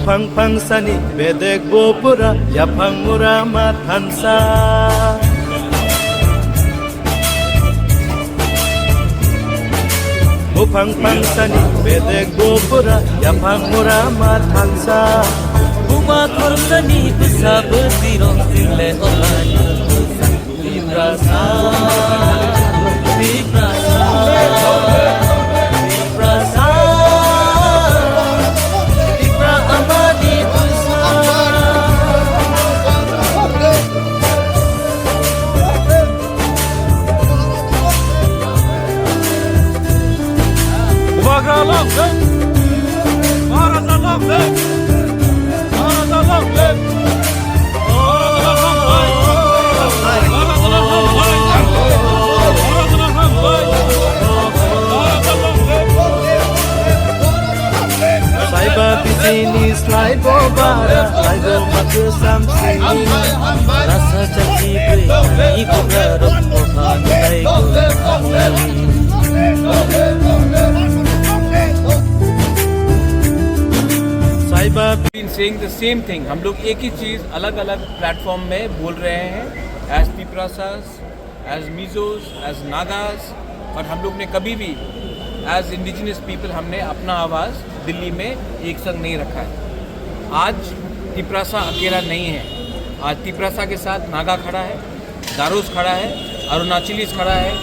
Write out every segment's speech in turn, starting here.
Mupang pangsani bedek bopura yapang murama tansa. Mupang pangsani bedek bopura yapang murama tansa. Buma kortani bisa berdiro sile olani. Vibrasa, vibrasa, vibrasa, vibra amadi busa. Bagralım, Barazalım, Barazalım, Saiba pisini slide bobara, slide matu samsi. Rasa cacipe, ibu garuk ohan daiku. Saiba been saying the same thing. हम लोग एक ही चीज़ अलग अलग platform में बोल रहे हैं, as पिपरासास, as Mizos, as Nagas, और हम लोग ने कभी भी एज इंडिजिनस पीपल हमने अपना आवाज़ दिल्ली में एक संग नहीं रखा है। आज तिपरासा अकेला नहीं है, आज तिपरासा के साथ नागा खड़ा है, दारोस खड़ा है, अरुणाचलीस खड़ा है,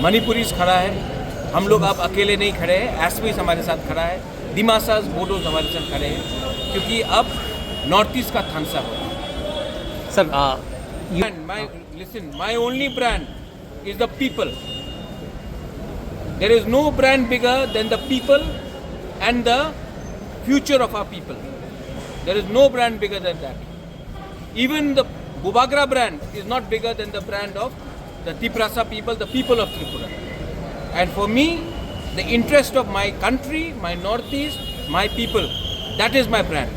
मणिपुरीस खड़ा है। हम लोग अब अकेले नहीं खड़े हैं, एसपीस हमारे साथ खड़ा है, दिमासास बोडोज हमारे साथ खड़े हैं, क्योंकि अब नॉर्थ ईस्ट का थानसा हो रहा है। Sir, Listen, my only brand is the people. There is no brand bigger than the people and the future of our people. There is no brand bigger than that. Even the Bubagra brand is not bigger than the brand of the Tiprasa people, the people of Tripura. And for me, the interest of my country, my northeast, my people, that is my brand.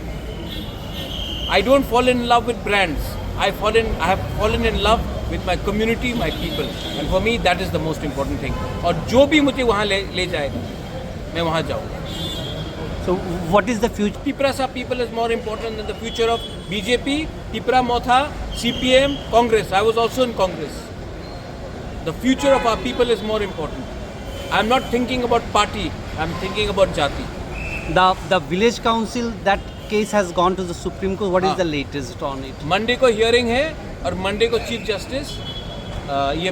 I don't fall in love with brands. I have fallen in love with my community, my people. And for me, that is the most important thing. और जो भी मुझे वहाँ ले जाएगा, मैं वहाँ जाऊँगा. so what is the future? Tiprasa people is more important than the future of BJP, Tipra Motha, CPM, Congress. I was also in Congress. The future of our people is more important. I'm not thinking about party. I'm thinking about jati. The village council, that case has gone to the Supreme Court. What is the latest on it? Monday को hearing है और Monday को chief justice, ये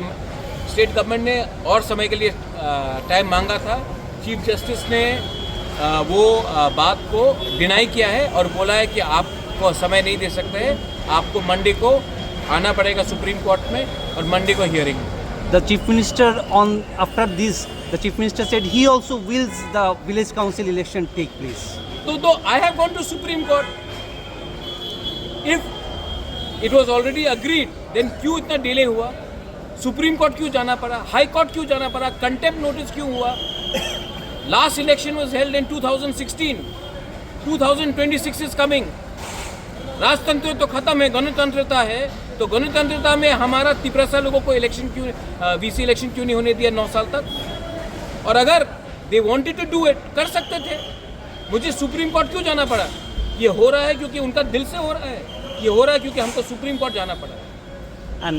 state government ने और समय के लिए टाइम मांगा था. चीफ जस्टिस ने वो बात को डिनाई किया है और बोला है कि आपको समय नहीं दे सकते हैं, आपको मंडे को आना पड़ेगा सुप्रीम कोर्ट में और मंडे को hearing. The chief minister after this, the chief minister said he also wills the village council election take place. तो I have gone to Supreme Court. If it was already agreed, then क्यों इतना delay हुआ? Supreme court क्यों जाना पड़ा? High court क्यों जाना पड़ा? कंटेम्प्ट नोटिस क्यों हुआ? Last election was held in 2016. 2026 is coming. राजतंत्र तो खत्म है, गणतंत्रता है. तो गणतंत्रता में हमारा तिपरासा लोगों को इलेक्शन क्यों, वीसी इलेक्शन क्यों नहीं होने दिया 9 साल तक? और अगर they wanted to do it, कर सकते थे. मुझे सुप्रीम कोर्ट क्यों जाना पड़ा? ये हो रहा है क्योंकि उनका दिल से हो रहा है. ये हो रहा है क्योंकि हमको सुप्रीम कोर्ट जाना पड़ा. And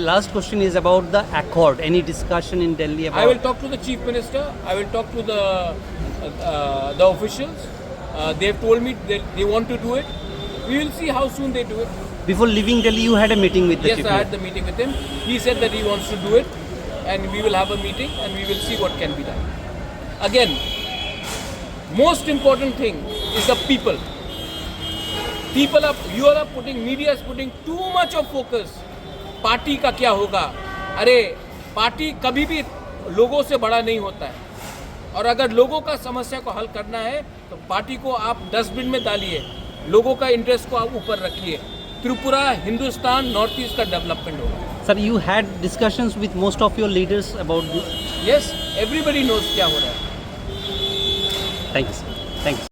last question is about the accord. Any discussion in Delhi about? I will talk to the chief minister. I will talk to the officials. They have told me that they want to do it. We will see how soon they do it. Before leaving Delhi, you had a meeting with the Yes, chief I had minister. the meeting with him. He said that he wants to do it, and we will have a meeting, and we will see what can be done. Again, most important thing is the people. Media is putting too much of focus. Party का क्या होगा? अरे party कभी भी लोगों से बड़ा नहीं होता है, और अगर लोगों का समस्या को हल करना है तो पार्टी को आप डस्टबिन में डालिए, लोगों का इंटरेस्ट को आप ऊपर रखिए. त्रिपुरा, हिंदुस्तान, नॉर्थ ईस्ट का डेवलपमेंट होगा. Sir, you had discussions with most of your leaders about this? Yes, everybody knows क्या हो रहा है. Thank you, sir. Thank you.